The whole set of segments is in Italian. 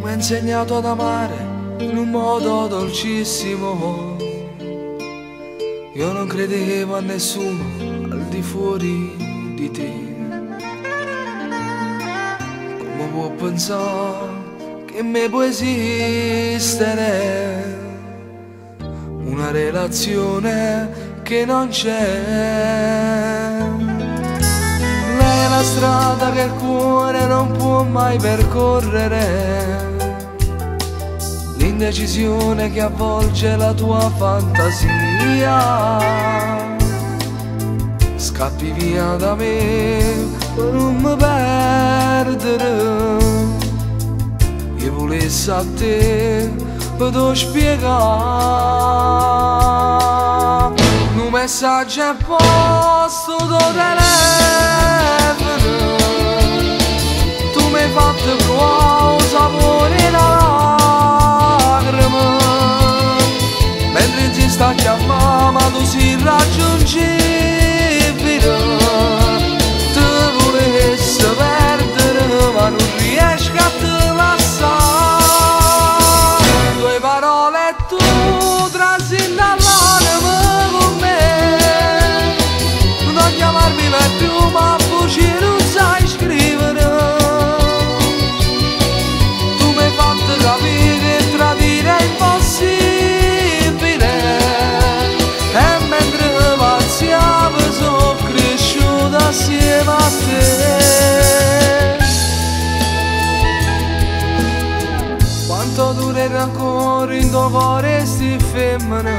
mi ha insegnato ad amare in un modo dolcissimo. Io non credevo a nessuno al di fuori di te. Come può pensare che me può esistere una relazione che non c'è? Lei è la strada che il cuore non può mai percorrere, l'indecisione che avvolge la tua fantasia. Scappi via da me per non mi perdere, e volessi a te poter spiegare un messaggio è posto tuo telefono. Tu mi hai fatto provare un sapore e una lacrima, mentre insisto a chiamare ma tu sei irraggiungibile. Ti volessi perdere ma non riesco a te lasciare. Tue parole e tu trascini dall'anima con me. Non chiamarmi per più ma a voce non sai scrivere. Tu mi hai fatto capire che tradire è impossibile, e mentre pazziavo sono cresciuto assieme a te. Quanto durerà ancora in tuo cuore sti femmine?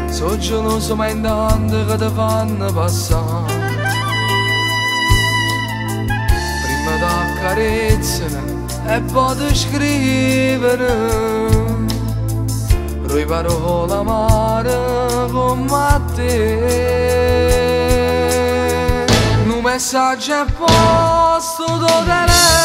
So geloso ma intanto che ti fanno passare. Prima t'accarezzano e poi ti scrivono le parole amare come a te. Un messaggio è posto tuo telefono.